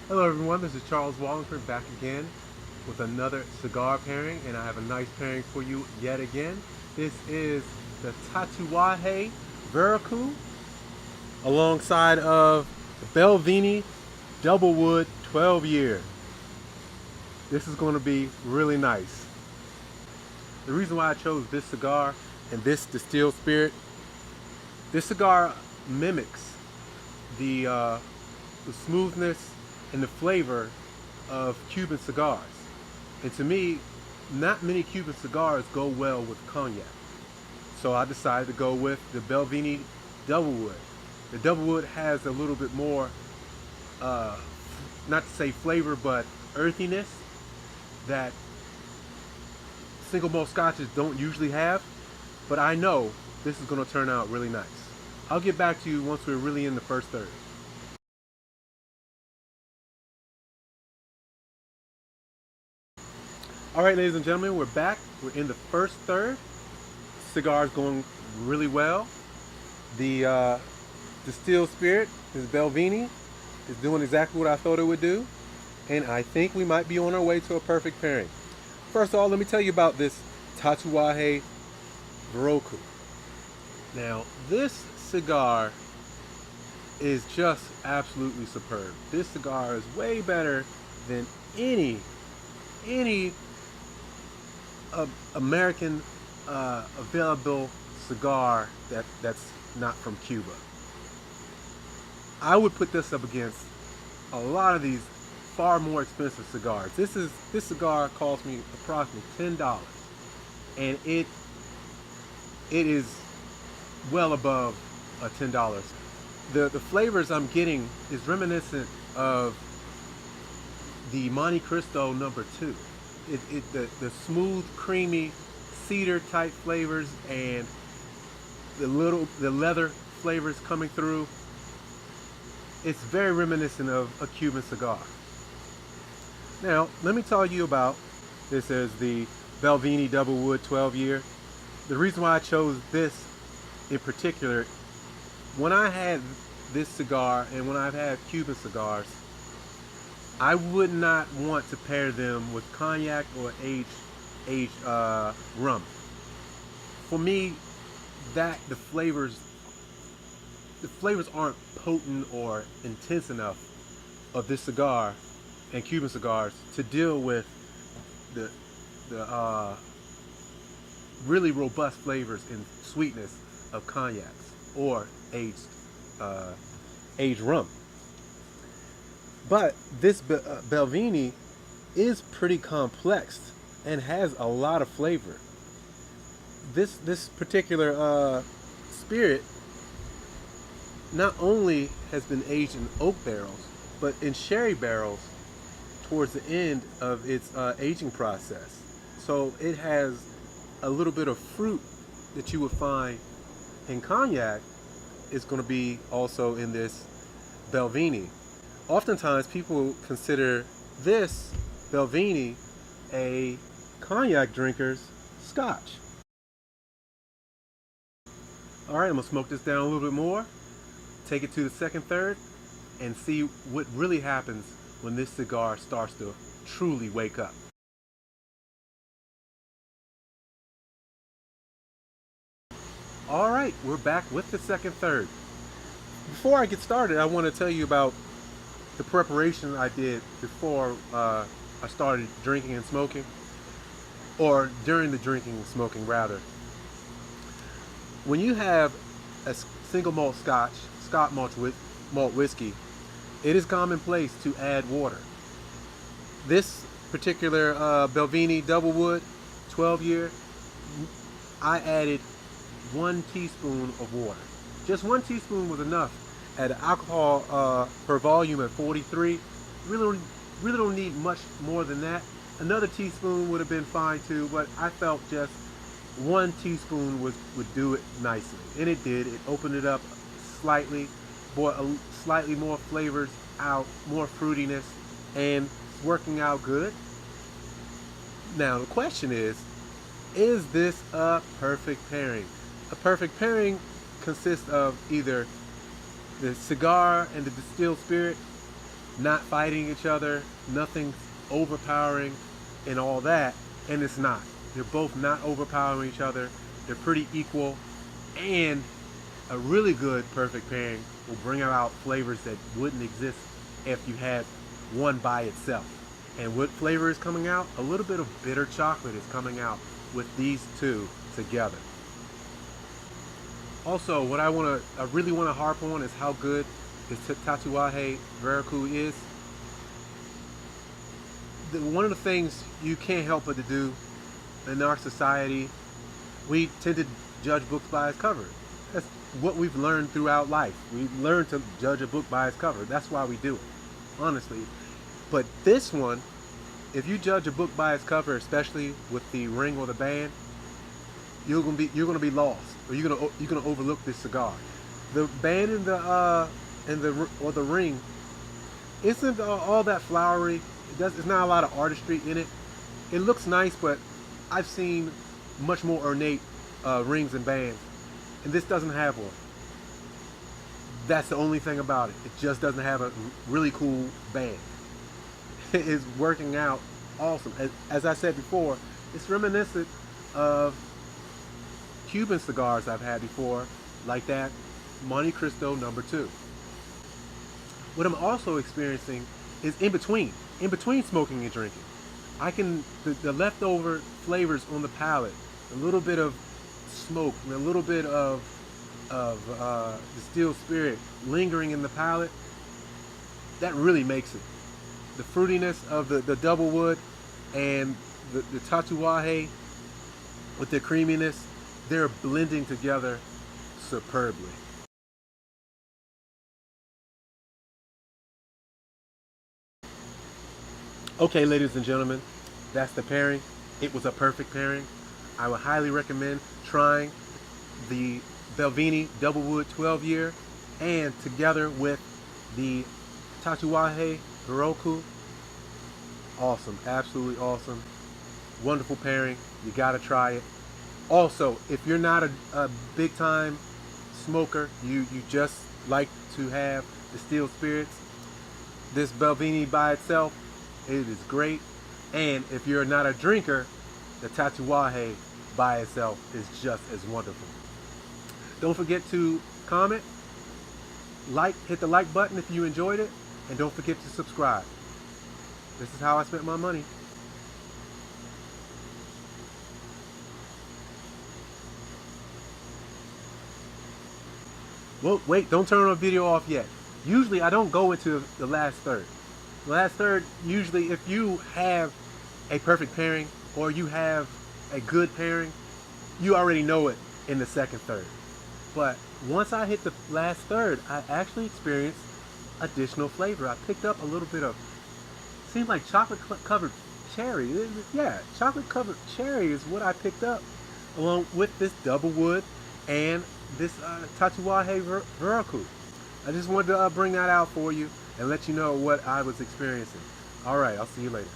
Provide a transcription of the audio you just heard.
Hello everyone, this is Charles Walhingford back again with another cigar pairing, and I have a nice pairing for you yet again. This is the Tatuaje Verocu alongside of the Balvenie Doublewood 12 year. This is going to be really nice. The reason why I chose this cigar and this distilled spirit, this cigar mimics the smoothness and the flavor of Cuban cigars. And to me, not many Cuban cigars go well with cognac. So I decided to go with the Balvenie Doublewood. The Doublewood has a little bit more, not to say flavor, but earthiness that single malt scotches don't usually have. But I know this is going to turn out really nice. I'll get back to you once we're really in the first third. All right, ladies and gentlemen, we're back. We're in the first third. Cigar's going really well. The distilled spirit, this Balvenie, is doing exactly what I thought it would do. And I think we might be on our way to a perfect pairing. First of all, let me tell you about this Tatuaje Verocu. Now, this cigar is just absolutely superb. This cigar is way better than any American available cigar that's not from Cuba. I would put this up against a lot of these far more expensive cigars. This cigar cost me approximately $10, and it is well above $10. The flavors I'm getting is reminiscent of the Monte Cristo number 2. The smooth, creamy cedar type flavors and the leather flavors coming through. It's very reminiscent of a Cuban cigar. Now, let me tell you about this as the Balvenie Doublewood 12 year. The reason why I chose this in particular, when I had this cigar and when I've had Cuban cigars, I would not want to pair them with cognac or aged rum. For me, the flavors aren't potent or intense enough of this cigar and Cuban cigars to deal with the really robust flavors and sweetness of cognacs or aged rum. But this Balvenie is pretty complex and has a lot of flavor. This particular spirit not only has been aged in oak barrels, but in sherry barrels towards the end of its aging process. So it has a little bit of fruit that you would find in cognac is going to be also in this Balvenie. Oftentimes people consider this Balvenie a cognac drinker's scotch. All right, I'm gonna smoke this down a little bit more, take it to the second third, and see what really happens when this cigar starts to truly wake up. All right, we're back with the second third. Before I get started, I want to tell you about the preparation I did before I started drinking and smoking, or during the drinking and smoking rather. When you have a single malt scotch, Scotch malt whiskey, it is commonplace to add water. This particular Balvenie Doublewood 12 year, I added 1 teaspoon of water. Just 1 teaspoon was enough. At alcohol per volume at 43, really don't need much more than that. Another teaspoon would have been fine too, but I felt just 1 teaspoon would do it nicely, and it did. It opened it up slightly, brought slightly more flavors out, more fruitiness, and working out good. Now the question is this a perfect pairing? A perfect pairing consists of either the cigar and the distilled spirit not fighting each other, nothing overpowering and all that, and it's not. They're both not overpowering each other. They're pretty equal, and a really good perfect pairing will bring out flavors that wouldn't exist if you had one by itself. And what flavor is coming out? A little bit of bitter chocolate is coming out with these two together. Also, what I really want to harp on is how good this Tatuaje Verocu is. One of the things you can't help but to do in our society, we tend to judge books by its cover. That's what we've learned throughout life. We learn to judge a book by its cover. That's why we do it, honestly. But this one, if you judge a book by its cover, especially with the ring or the band, you're gonna be lost, or you're gonna overlook this cigar. The band and the ring isn't all that flowery. It's not a lot of artistry in it. It looks nice, but I've seen much more ornate rings and bands, and this doesn't have one. That's the only thing about it. It just doesn't have a really cool band. It is working out awesome. As I said before, it's reminiscent of Cuban cigars I've had before, like that Monte Cristo number 2. What I'm also experiencing is in between smoking and drinking. The leftover flavors on the palate, a little bit of smoke and a little bit of distilled spirit lingering in the palate, that really makes it. The fruitiness of the Doublewood and the Tatuaje with the creaminess, they're blending together superbly. Okay, ladies and gentlemen, that's the pairing. It was a perfect pairing. I would highly recommend trying the Balvenie Doublewood 12-year and together with the Tatuaje Verocu. Awesome, absolutely awesome. Wonderful pairing. You gotta try it. Also, if you're not a big time smoker, you just like to have distilled spirits, this Balvenie by itself, it is great. And if you're not a drinker, the Tatuaje by itself is just as wonderful. Don't forget to comment, hit the like button if you enjoyed it, and don't forget to subscribe. This is how I spent my money. Well, wait, don't turn the video off yet. Usually I don't go into the last third. The last third, usually if you have a perfect pairing or you have a good pairing, you already know it in the second third. But once I hit the last third, I actually experienced additional flavor. I picked up a little bit of, seemed like chocolate covered cherry. Yeah, chocolate covered cherry is what I picked up along with this Doublewood and this Tatuaje Verocu. I just wanted to bring that out for you and let you know what I was experiencing. All right, I'll see you later.